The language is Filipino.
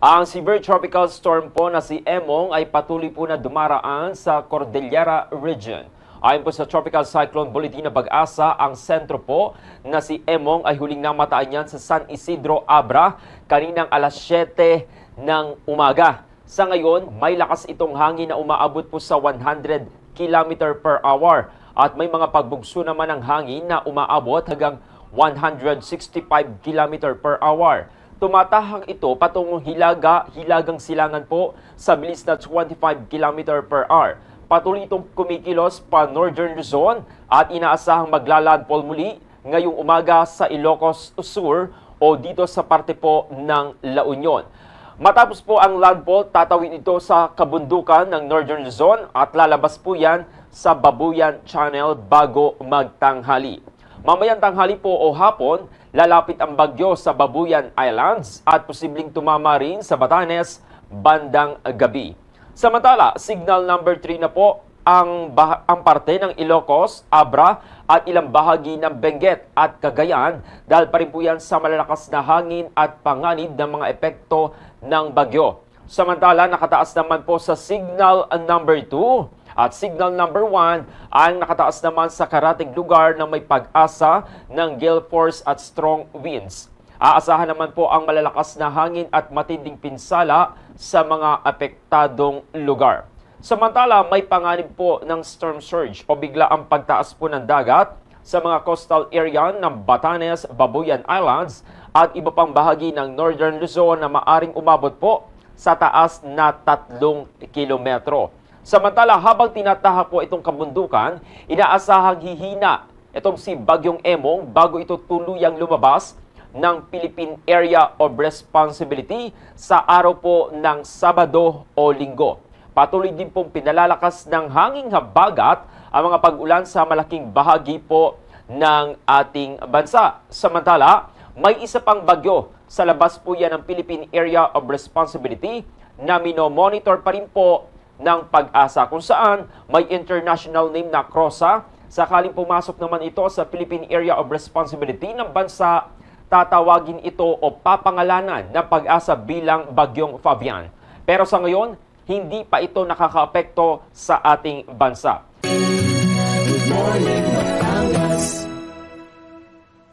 Ang severe tropical storm po na si Emong ay patuloy po na dumaraan sa Cordillera Region. Ayon po sa Tropical Cyclone Bulletin na Pag-asa, ang sentro po na si Emong ay huling namataan yan sa San Isidro, Abra, kaninang alas 7 ng umaga. Sa ngayon, may lakas itong hangin na umaabot po sa 100 km per hour at may mga pagbugso naman ng hangin na umaabot hanggang 165 km per hour. Tumatahak ito patungong hilagang silangan po sa bilis na 25 km per hour. Patuloy itong kumikilos pa Northern Luzon at inaasahang maglalandfall muli ngayong umaga sa Ilocos Sur o dito sa parte po ng La Union. Matapos po ang landfall, tatawid ito sa kabundukan ng Northern Luzon at lalabas po yan sa Babuyan Channel bago magtanghali. Mamayang tanghali po o hapon, lalapit ang bagyo sa Babuyan Islands at posibleng tumama rin sa Batanes bandang gabi. Samantala, signal number 3 na po ang parte ng Ilocos, Abra at ilang bahagi ng Benguet at Cagayan dahil pa rin po yan sa malalakas na hangin at panganib ng mga epekto ng bagyo. Samantala, nakataas naman po sa signal number 2 at signal number 1 ay nakataas naman sa karating lugar na may pag-asa ng gale force at strong winds. Aasahan naman po ang malalakas na hangin at matinding pinsala sa mga apektadong lugar. Samantala, may panganib po ng storm surge o bigla ang pagtaas po ng dagat sa mga coastal area ng Batanes, Babuyan Islands at iba pang bahagi ng Northern Luzon na maaring umabot po sa taas na 3 kilometro. Samantala, habang tinatahak po itong kabundukan, inaasahang hihina itong si Bagyong Emong bago ito tuluyang lumabas ng Philippine Area of Responsibility sa araw po ng Sabado o Linggo. Patuloy din pong pinalalakas ng hanging habagat ang mga pag-ulan sa malaking bahagi po ng ating bansa. Samantala, may isa pang bagyo sa labas po yan ng Philippine Area of Responsibility na minomonitor pa rin po ng Pag-asa kung saan may international name na Crosa. Sakaling pumasok naman ito sa Philippine Area of Responsibility ng bansa, tatawagin ito o papangalanan ng Pag-asa bilang Bagyong Fabian. Pero sa ngayon, hindi pa ito nakakaapekto sa ating bansa. Good morning.